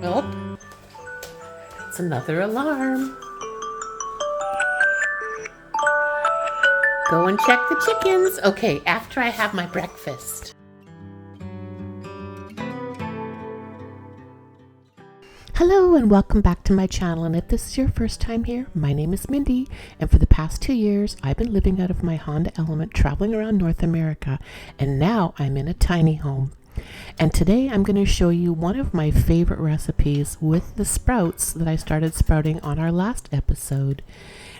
Oh, it's another alarm. Go and check the chickens. Okay, after I have my breakfast. Hello and welcome back to my channel, and if this is your first time here, my name is Mindy, and for the past 2 years I've been living out of my Honda Element traveling around North America, and now I'm in a tiny home. And today I'm going to show you one of my favorite recipes with the sprouts that I started sprouting on our last episode.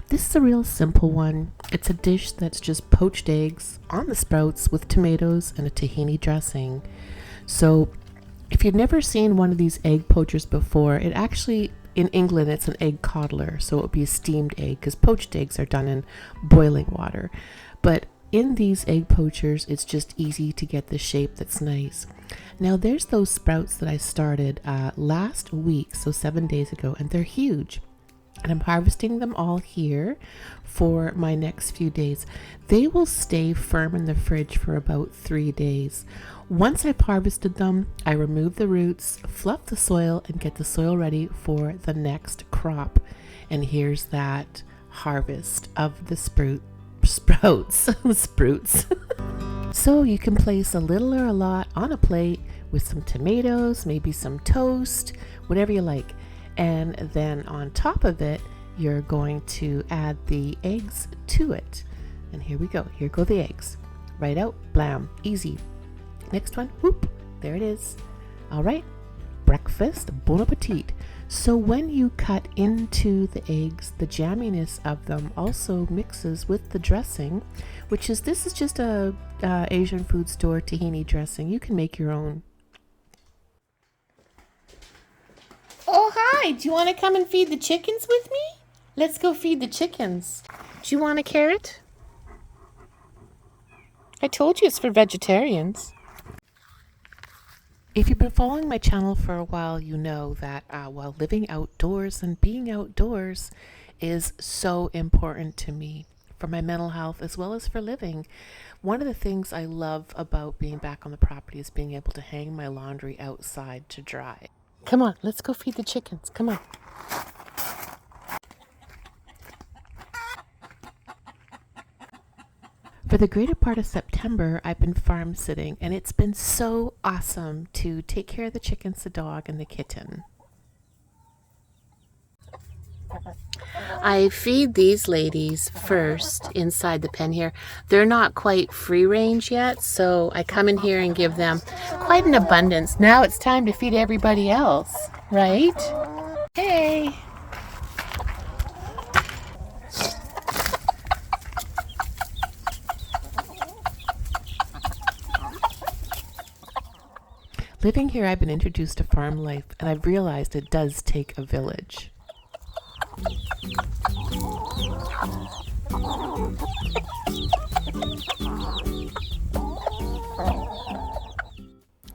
This is a real simple one. It's a dish that's just poached eggs on the sprouts with tomatoes and a tahini dressing. So if you've never seen one of these egg poachers before, it actually, in England, it's an egg coddler. So it would be a steamed egg because poached eggs are done in boiling water. But in these egg poachers, it's just easy to get the shape that's nice. Now there's those sprouts that I started last week, so 7 days ago, and they're huge. And I'm harvesting them all here for my next few days. They will stay firm in the fridge for about 3 days. Once I've harvested them, I remove the roots, fluff the soil, and get the soil ready for the next crop. And here's that harvest of the sprouts. Sprouts. So you can place a little or a lot on a plate with some tomatoes, maybe some toast, whatever you like. And then on top of it, you're going to add the eggs to it. And here we go. Here go the eggs. Right out, blam, easy. Next one, whoop, there it is. All right, breakfast, bon appetit. So when you cut into the eggs, the jamminess of them also mixes with the dressing, this is just a Asian food store tahini dressing. You can make your own. Oh, hi, do you want to come and feed the chickens with me? Let's go feed the chickens. Do you want a carrot? I told you it's for vegetarians. If you've been following my channel for a while, you know that while living outdoors and being outdoors is so important to me for my mental health as well as for living. One of the things I love about being back on the property is being able to hang my laundry outside to dry. Come on, let's go feed the chickens. Come on. For the greater part of September, I've been farm sitting, and it's been so awesome to take care of the chickens, the dog, and the kitten. I feed these ladies first inside the pen here. They're not quite free range yet, so I come in here and give them quite an abundance. Now it's time to feed everybody else, right? Hey! Living here, I've been introduced to farm life, and I've realized it does take a village.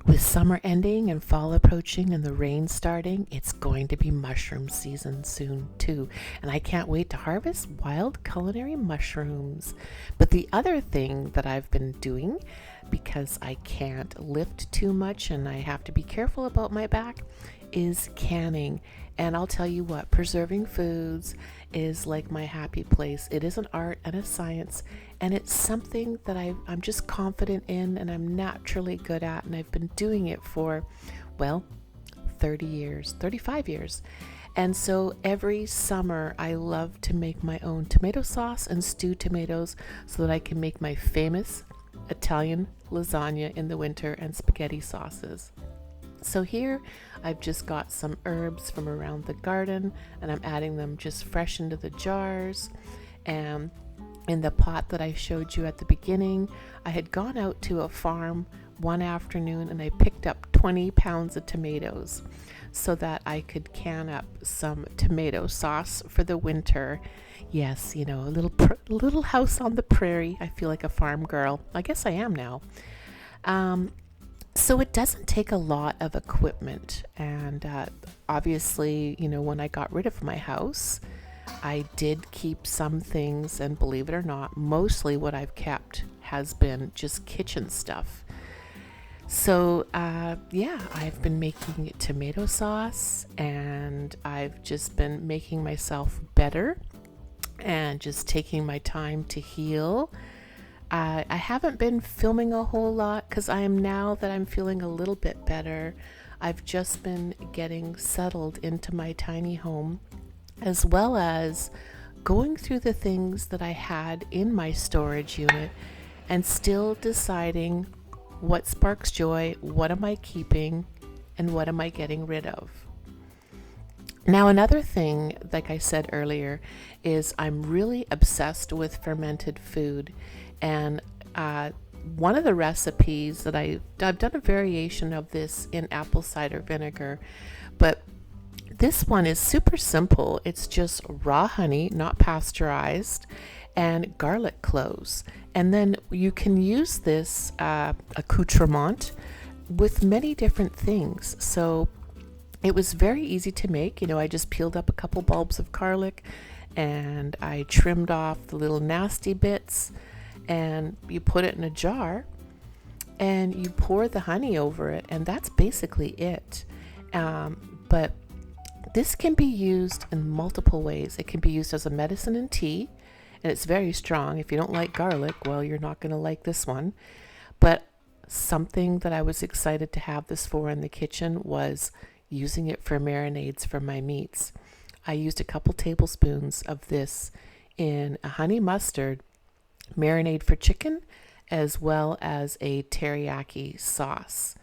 With summer ending and fall approaching and the rain starting, it's going to be mushroom season soon too. And I can't wait to harvest wild culinary mushrooms. But the other thing that I've been doing, because I can't lift too much and I have to be careful about my back, is canning. And I'll tell you what, preserving foods is like my happy place. It is an art and a science, and it's something that I'm just confident in and I'm naturally good at, and I've been doing it for, 35 years. And so every summer I love to make my own tomato sauce and stew tomatoes so that I can make my famous Italian lasagna in the winter and spaghetti sauces. So here I've just got some herbs from around the garden, and I'm adding them just fresh into the jars. And in the pot that I showed you at the beginning, I had gone out to a farm one afternoon and I picked up 20 pounds of tomatoes so that I could can up some tomato sauce for the winter. Yes, a little house on the prairie. I feel like a farm girl. I guess I am now. So it doesn't take a lot of equipment, and obviously, when I got rid of my house, I did keep some things, and believe it or not, mostly what I've kept has been just kitchen stuff. So, yeah, I've been making tomato sauce and I've just been making myself better and just taking my time to heal. I haven't been filming a whole lot because now that I'm feeling a little bit better, I've just been getting settled into my tiny home, as well as going through the things that I had in my storage unit and still deciding what sparks joy, what am I keeping, and what am I getting rid of. Now, another thing, like I said earlier, is I'm really obsessed with fermented food. And one of the recipes that I've done a variation of this in apple cider vinegar, but this one is super simple. It's just raw honey, not pasteurized, and garlic cloves. And then you can use this accoutrement with many different things. So it was very easy to make. I just peeled up a couple bulbs of garlic and I trimmed off the little nasty bits, and you put it in a jar and you pour the honey over it, and that's basically it. But this can be used in multiple ways. It can be used as a medicine in tea, and it's very strong. If you don't like garlic, well, you're not going to like this one. But something that I was excited to have this for in the kitchen was using it for marinades for my meats. I used a couple tablespoons of this in a honey mustard marinade for chicken, as well as a teriyaki sauce.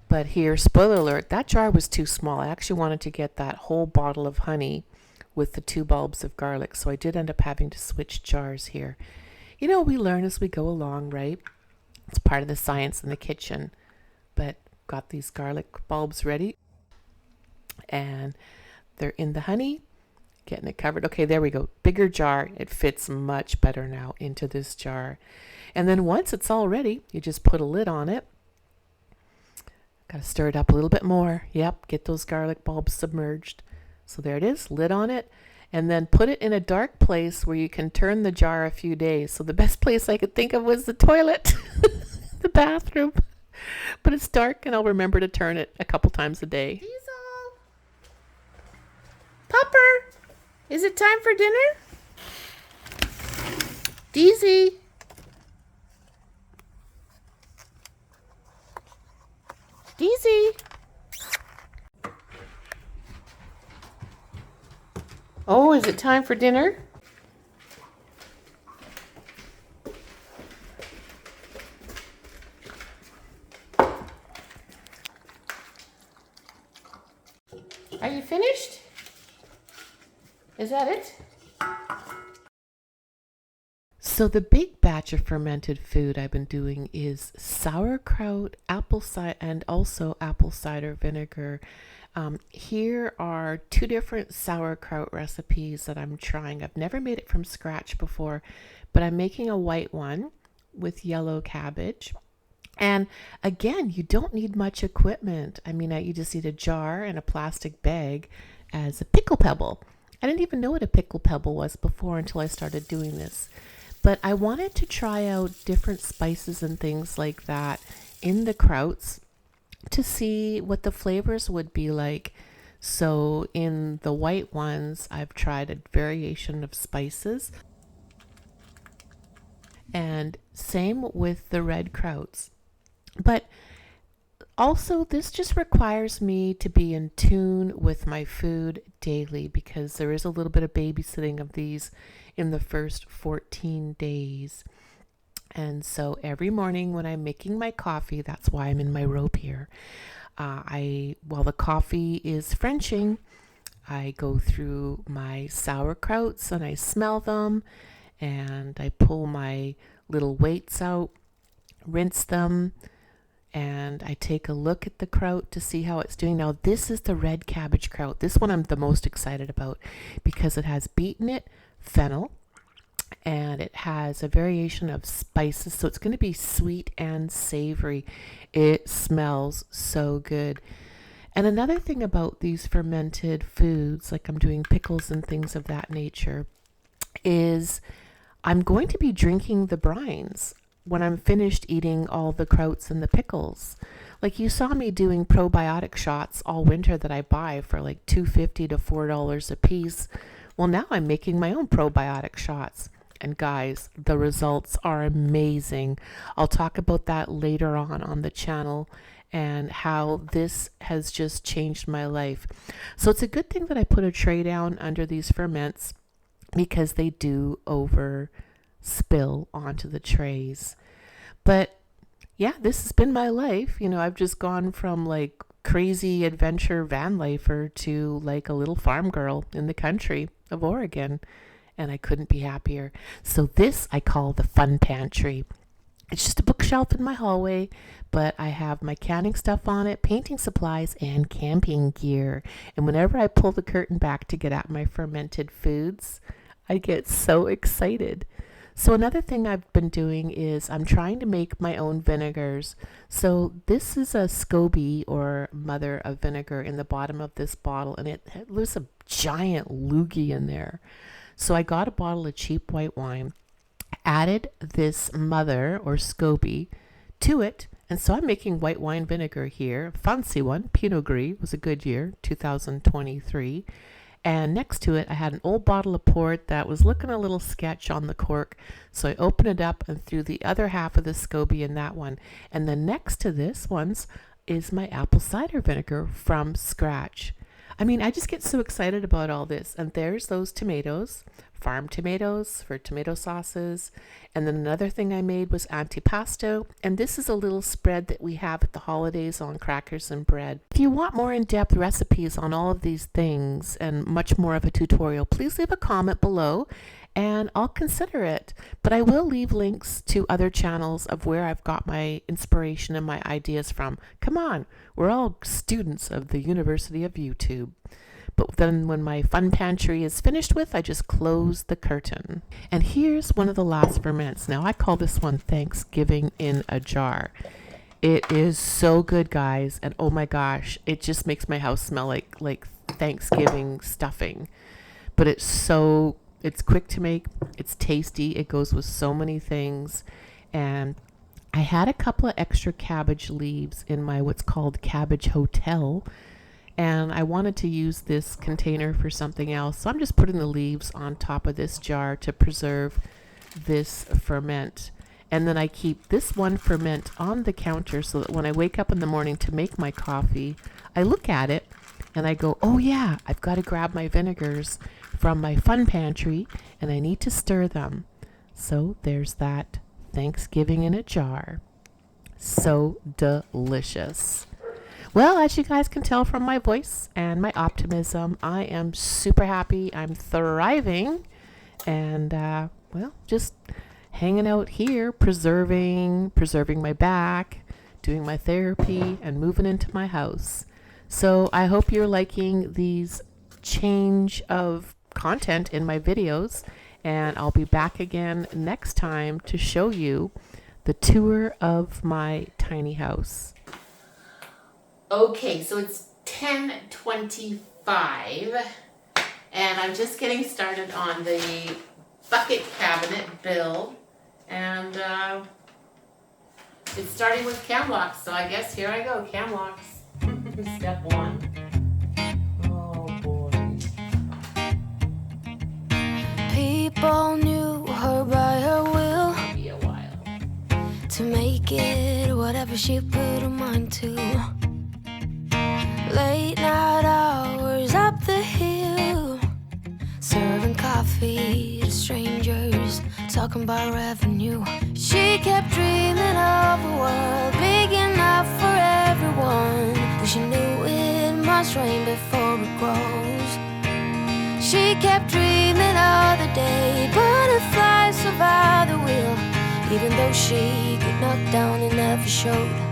But here, spoiler alert, that jar was too small. I actually wanted to get that whole bottle of honey with the 2 bulbs of garlic, so I did end up having to switch jars here. We learn as we go along, right? It's part of the science in the kitchen. But got these garlic bulbs ready, and they're in the honey, getting it covered. Okay, there we go. Bigger jar. It fits much better now into this jar. And then once it's all ready, you just put a lid on it. Got to stir it up a little bit more. Yep, get those garlic bulbs submerged. So there it is, lid on it. And then put it in a dark place where you can turn the jar a few days. So the best place I could think of was the toilet, the bathroom. But it's dark, and I'll remember to turn it a couple times a day. Diesel! Pupper! Is it time for dinner? Deezy! Deezy! Oh, is it time for dinner? Are you finished? Is that it? So the big batch of fermented food I've been doing is sauerkraut, apple cider, and also apple cider vinegar. Here are 2 different sauerkraut recipes that I'm trying. I've never made it from scratch before, but I'm making a white one with yellow cabbage. And again, you don't need much equipment. You just need a jar and a plastic bag as a pickle pebble. I didn't even know what a pickle pebble was before until I started doing this. But I wanted to try out different spices and things like that in the krauts to see what the flavors would be like. So in the white ones, I've tried a variation of spices. And same with the red krauts. But also, this just requires me to be in tune with my food daily, because there is a little bit of babysitting of these in the first 14 days. And so every morning when I'm making my coffee, that's why I'm in my robe here. While the coffee is Frenching, I go through my sauerkrauts and I smell them, and I pull my little weights out, rinse them, and I take a look at the kraut to see how it's doing. Now, this is the red cabbage kraut. This one I'm the most excited about because it has beet in it, fennel, and it has a variation of spices. So it's going to be sweet and savory. It smells so good. And another thing about these fermented foods, like I'm doing pickles and things of that nature, is I'm going to be drinking the brines when I'm finished eating all the krauts and the pickles. Like you saw me doing probiotic shots all winter that I buy for like $2.50 to $4 a piece. Well, now I'm making my own probiotic shots. And guys, the results are amazing. I'll talk about that later on the channel and how this has just changed my life. So it's a good thing that I put a tray down under these ferments because they do over spill onto the trays. But yeah, this has been my life. You know, I've just gone from like crazy adventure van lifer to like a little farm girl in the country of Oregon. And I couldn't be happier. So this I call the fun pantry. It's just a bookshelf in my hallway, but I have my canning stuff on it, painting supplies, and camping gear. And whenever I pull the curtain back to get at my fermented foods, I get so excited. So another thing I've been doing is I'm trying to make my own vinegars. So this is a SCOBY or mother of vinegar in the bottom of this bottle, and there's a giant loogie in there. So I got a bottle of cheap white wine, added this mother or SCOBY to it, and so I'm making white wine vinegar here. Fancy one, Pinot Gris, was a good year, 2023. And next to it, I had an old bottle of port that was looking a little sketch on the cork. So I opened it up and threw the other half of the SCOBY in that one. And then next to this one's is my apple cider vinegar from scratch. I mean, I just get so excited about all this. And there's those tomatoes, farm tomatoes for tomato sauces. And then another thing I made was antipasto. And this is a little spread that we have at the holidays on crackers and bread. If you want more in-depth recipes on all of these things and much more of a tutorial, please leave a comment below and I'll consider it. But I will leave links to other channels of where I've got my inspiration and my ideas from. Come on, we're all students of the University of YouTube. But then when my fun pantry is finished with, I just close the curtain. And here's one of the last ferments. Now I call this one Thanksgiving in a jar. It is so good, guys. And oh my gosh, it just makes my house smell like Thanksgiving stuffing. But it's quick to make, it's tasty, it goes with so many things. And I had a couple of extra cabbage leaves in my what's called cabbage hotel, and I wanted to use this container for something else. So I'm just putting the leaves on top of this jar to preserve this ferment. And then I keep this one ferment on the counter so that when I wake up in the morning to make my coffee, I look at it and I go, oh yeah, I've got to grab my vinegars from my fun pantry and I need to stir them. So there's that Thanksgiving in a jar. So delicious. Well, as you guys can tell from my voice and my optimism, I am super happy. I'm thriving and well, just hanging out here, preserving my back, doing my therapy and moving into my house. So I hope you're liking these change of content in my videos, and I'll be back again next time to show you the tour of my tiny house. Okay, so it's 10:25 and I'm just getting started on the bucket cabinet build, and it's starting with cam locks, so I guess here I go, cam locks. Step one. Oh boy. People knew her by her will, Be a while. to make it whatever she put her mind to. Late night hours up the hill, serving coffee to strangers, talking about revenue. She kept dreaming of a world big enough for everyone. She knew it must rain before it grows. She kept dreaming of the day butterflies survive the wheel, even though she got knocked down and never showed.